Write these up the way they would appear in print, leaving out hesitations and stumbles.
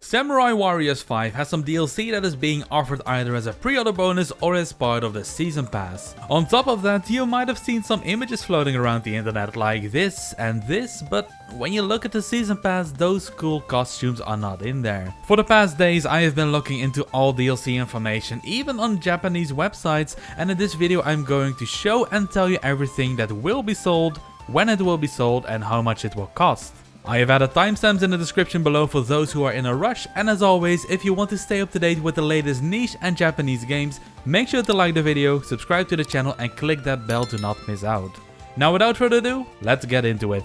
Samurai Warriors 5 has some DLC that is being offered either as a pre-order bonus or as part of the season pass. On top of that, you might have seen some images floating around the internet like this and this, but when you look at the season pass, those cool costumes are not in there. For the past days, I have been looking into all DLC information, even on Japanese websites, and in this video I'm going to show and tell you everything that will be sold, when it will be sold, and how much it will cost. I have added timestamps in the description below for those who are in a rush, and as always, if you want to stay up to date with the latest niche and Japanese games, make sure to like the video, subscribe to the channel and click that bell to not miss out. Now without further ado, let's get into it.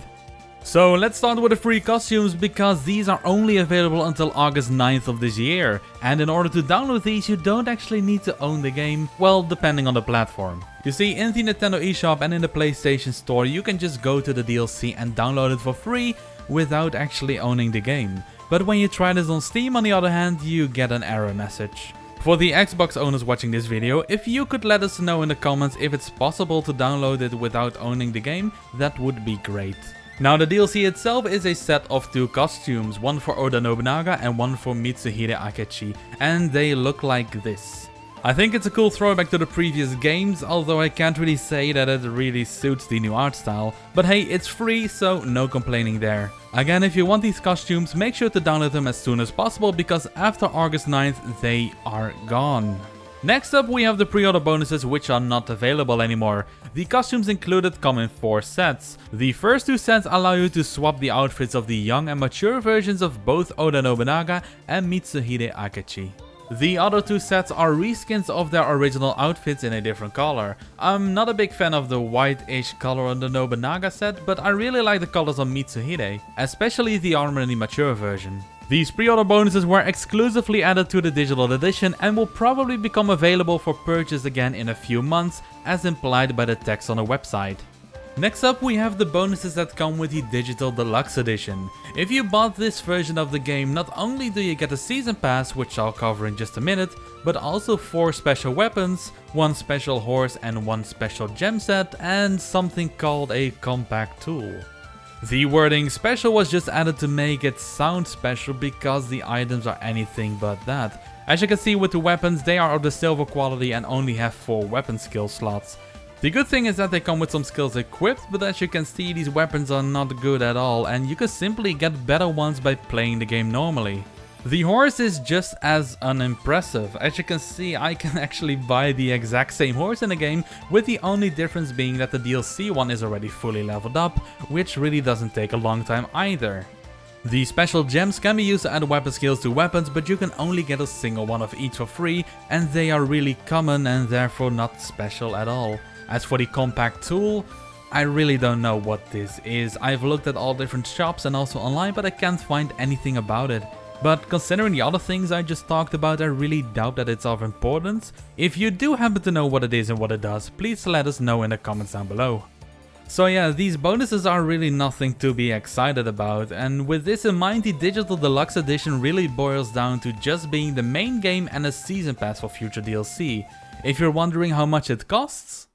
So let's start with the free costumes, because these are only available until August 9th of this year, and in order to download these you don't actually need to own the game, well, depending on the platform. You see, in the Nintendo eShop and in the PlayStation Store you can just go to the DLC and download it for free without actually owning the game. But when you try this on Steam, on the other hand, you get an error message. For the Xbox owners watching this video, if you could let us know in the comments if it's possible to download it without owning the game, that would be great. Now the DLC itself is a set of 2 costumes, one for Oda Nobunaga and one for Mitsuhide Akechi, and they look like this. I think it's a cool throwback to the previous games, although I can't really say that it really suits the new art style. But hey, it's free, so no complaining there. Again, if you want these costumes, make sure to download them as soon as possible, because after August 9th they are gone. Next up we have the pre-order bonuses, which are not available anymore. The costumes included come in 4 sets. The first 2 sets allow you to swap the outfits of the young and mature versions of both Oda Nobunaga and Mitsuhide Akechi. The other 2 sets are reskins of their original outfits in a different color. I'm not a big fan of the white-ish color on the Nobunaga set, but I really like the colors on Mitsuhide, especially the armor in the mature version. These pre-order bonuses were exclusively added to the digital edition and will probably become available for purchase again in a few months, as implied by the text on the website. Next up we have the bonuses that come with the digital deluxe edition. If you bought this version of the game, not only do you get a season pass, which I'll cover in just a minute, but also 4 special weapons, 1 special horse and 1 special gem set, and something called a compact tool. The wording special was just added to make it sound special, because the items are anything but that. As you can see with the weapons, they are of the silver quality and only have 4 weapon skill slots. The good thing is that they come with some skills equipped, but as you can see these weapons are not good at all, and you can simply get better ones by playing the game normally. The horse is just as unimpressive. As you can see, I can actually buy the exact same horse in the game, with the only difference being that the DLC one is already fully leveled up, which really doesn't take a long time either. The special gems can be used to add weapon skills to weapons, but you can only get a single one of each for free, and they are really common and therefore not special at all. As for the compact tool, I really don't know what this is. I've looked at all different shops and also online, but I can't find anything about it. But considering the other things I just talked about, I really doubt that it's of importance. If you do happen to know what it is and what it does, please let us know in the comments down below. So yeah, these bonuses are really nothing to be excited about, and with this in mind, the digital deluxe edition really boils down to just being the main game and a season pass for future DLC. If you're wondering how much it costs,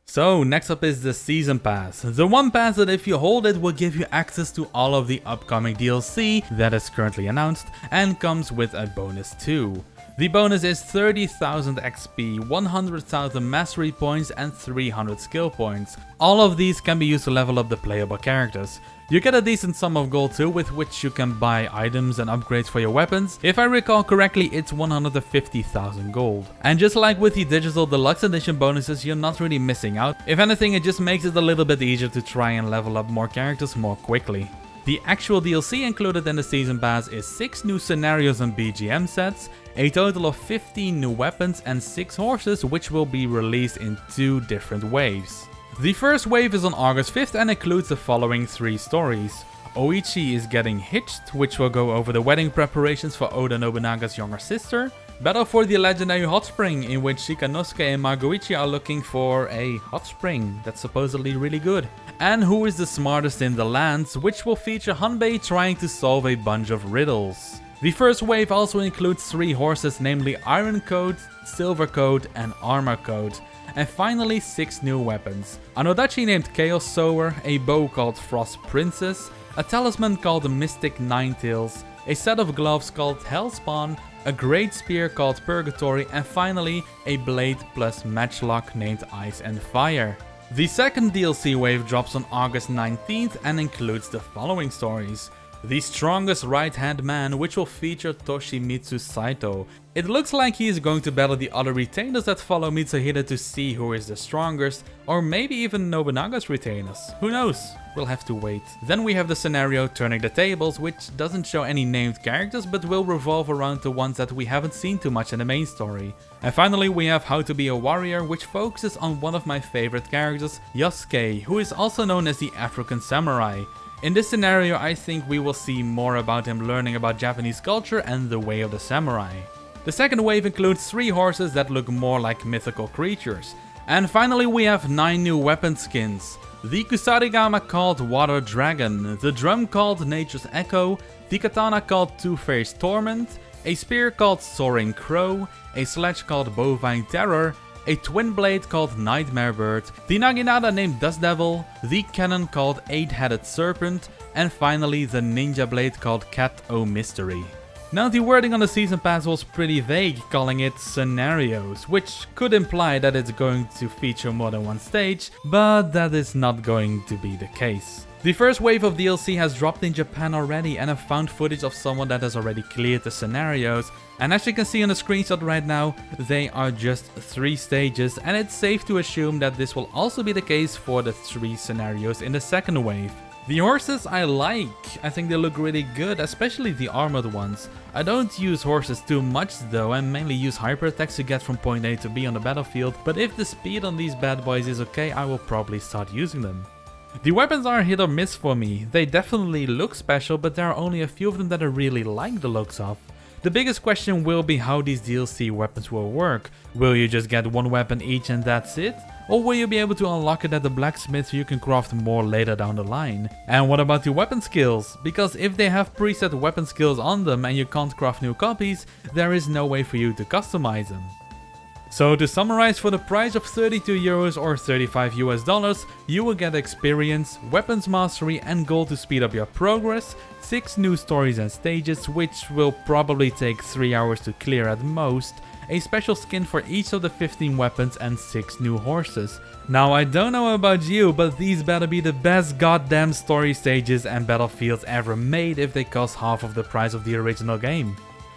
so next up is the Season Pass. The one pass that if you hold it will give you access to all of the upcoming DLC that is currently announced, and comes with a bonus too. The bonus is 30,000 XP, 100,000 mastery points and 300 skill points. All of these can be used to level up the playable characters. You get a decent sum of gold too, with which you can buy items and upgrades for your weapons. If I recall correctly, it's 150,000 gold. And just like with the digital deluxe edition bonuses, you're not really missing out. If anything, it just makes it a little bit easier to try and level up more characters more quickly. The actual DLC included in the Season Pass is 6 new scenarios and BGM sets, a total of 15 new weapons and 6 horses, which will be released in 2 different waves. The first wave is on August 5th and includes the following 3 stories. Oichi is getting hitched, which will go over the wedding preparations for Oda Nobunaga's younger sister. Battle for the legendary hot spring, in which Shikanosuke and Magoichi are looking for a hot spring that's supposedly really good. and Who is the Smartest in the Lands, which will feature Hanbei trying to solve a bunch of riddles. The first wave also includes 3 horses, namely Iron Coat, Silver Coat and Armor Coat. And finally 6 new weapons. A Nodachi named Chaos Sower, a bow called Frost Princess, a talisman called the Mystic Ninetails, a set of gloves called Hellspawn, a great spear called Purgatory, and finally a blade plus matchlock named Ice and Fire. The second DLC wave drops on August 19th and includes the following stories. The Strongest Right-Hand Man, which will feature Toshimitsu Saito. It looks like he is going to battle the other retainers that follow Mitsuhide to see who is the strongest, or maybe even Nobunaga's retainers. Who knows? We'll have to wait. Then we have the scenario Turning the Tables, which doesn't show any named characters but will revolve around the ones that we haven't seen too much in the main story. And finally we have How to Be a Warrior, which focuses on one of my favorite characters, Yasuke, who is also known as the African Samurai. In this scenario I think we will see more about him learning about Japanese culture and the way of the samurai. The second wave includes 3 horses that look more like mythical creatures. And finally we have 9 new weapon skins. The Kusarigama called Water Dragon, the drum called Nature's Echo, the katana called Two-Faced Torment, a spear called Soaring Crow, a sledge called Bovine Terror, a twin blade called Nightmare Bird, the Naginata named Dust Devil, the cannon called Eight-Headed Serpent, and finally the ninja blade called Cat O' Mystery. Now the wording on the season pass was pretty vague, calling it scenarios, which could imply that it's going to feature more than one stage, but that is not going to be the case. The first wave of DLC has dropped in Japan already, and I've found footage of someone that has already cleared the scenarios, and as you can see on the screenshot right now, they are just 3 stages, and it's safe to assume that this will also be the case for the 3 scenarios in the second wave. The horses I like, I think they look really good, especially the armored ones. I don't use horses too much though, and mainly use hyper attacks to get from point A to B on the battlefield, but if the speed on these bad boys is okay, I will probably start using them. The weapons are hit or miss for me. They definitely look special, but there are only a few of them that I really like the looks of. The biggest question will be how these DLC weapons will work. Will you just get 1 weapon each and that's it? Or will you be able to unlock it at the blacksmith so you can craft more later down the line? And what about the weapon skills? Because if they have preset weapon skills on them and you can't craft new copies, there is no way for you to customize them. So to summarize, for the price of €32 or $35 you will get experience, weapons mastery and gold to speed up your progress, 6 new stories and stages which will probably take 3 hours to clear at most, a special skin for each of the 15 weapons and 6 new horses. Now I don't know about you, but these better be the best goddamn story stages and battlefields ever made if they cost half of the price of the original game.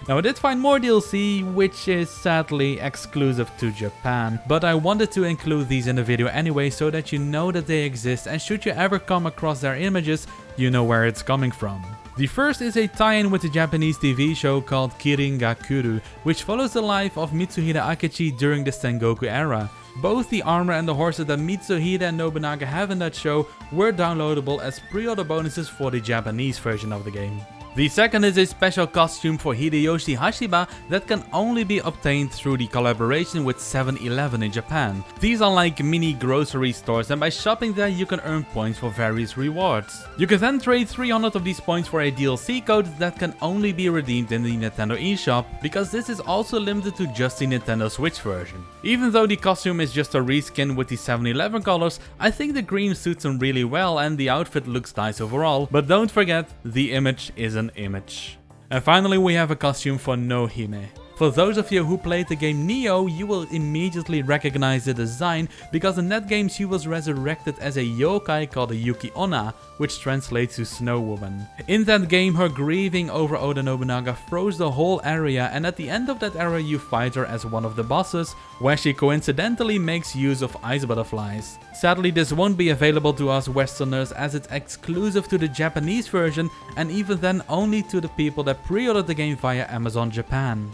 Now I did find more DLC, which is sadly exclusive to Japan, but I wanted to include these in the video anyway so that you know that they exist, and should you ever come across their images, you know where it's coming from. The first is a tie-in with the Japanese TV show called Kirin ga Kuru, which follows the life of Mitsuhide Akechi during the Sengoku era. Both the armor and the horses that Mitsuhide and Nobunaga have in that show were downloadable as pre-order bonuses for the Japanese version of the game. The second is a special costume for Hideyoshi Hashiba that can only be obtained through the collaboration with 7-Eleven in Japan. These are like mini grocery stores, and by shopping there you can earn points for various rewards. You can then trade 300 of these points for a DLC code that can only be redeemed in the Nintendo eShop, because this is also limited to just the Nintendo Switch version. Even though the costume is just a reskin with the 7-Eleven colors, I think the green suits him really well and the outfit looks nice overall, but don't forget, the image is an image. And finally we have a costume for Nohime. For those of you who played the game Nioh, you will immediately recognize the design, because in that game she was resurrected as a yokai called a Yuki Onna, which translates to Snow Woman. In that game her grieving over Oda Nobunaga froze the whole area, and at the end of that era you fight her as one of the bosses, where she coincidentally makes use of ice butterflies. Sadly this won't be available to us Westerners, as it's exclusive to the Japanese version, and even then only to the people that pre-ordered the game via Amazon Japan.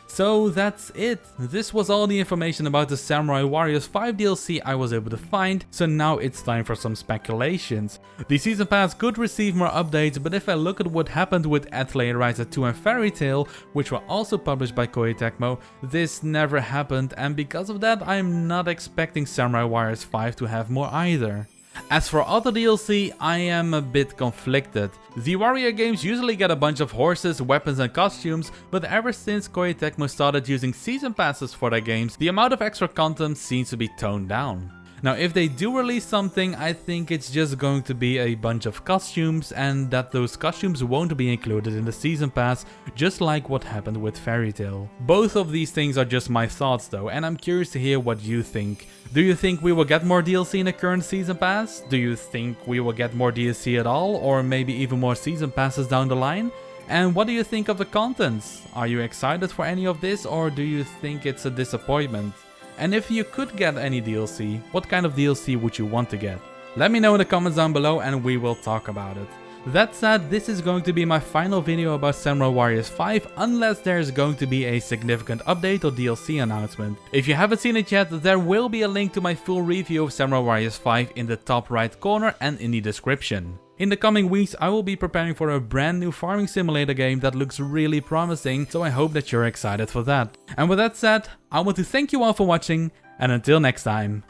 So that's it. This was all the information about the Samurai Warriors 5 DLC I was able to find, so now it's time for some speculations. The Season Pass could receive more updates, but if I look at what happened with Atelier Ryza 2 and Fairy Tail, which were also published by Koei Tecmo, this never happened, and because of that I'm not expecting Samurai Warriors 5 to have more either. As for other DLC, I am a bit conflicted. The warrior games usually get a bunch of horses, weapons and costumes, but ever since Koei Tecmo started using season passes for their games, the amount of extra content seems to be toned down. Now if they do release something, I think it's just going to be a bunch of costumes, and that those costumes won't be included in the season pass, just like what happened with Fairy Tail. Both of these things are just my thoughts though, and I'm curious to hear what you think. Do you think we will get more DLC in the current season pass? Do you think we will get more DLC at all, or maybe even more season passes down the line? And what do you think of the contents? Are you excited for any of this, or do you think it's a disappointment? And if you could get any DLC, what kind of DLC would you want to get? Let me know in the comments down below and we will talk about it. That said, this is going to be my final video about Samurai Warriors 5 unless there is going to be a significant update or DLC announcement. If you haven't seen it yet, there will be a link to my full review of Samurai Warriors 5 in the top right corner and in the description. In the coming weeks, I will be preparing for a brand new farming simulator game that looks really promising, so I hope that you're excited for that. And with that said, I want to thank you all for watching, and until next time.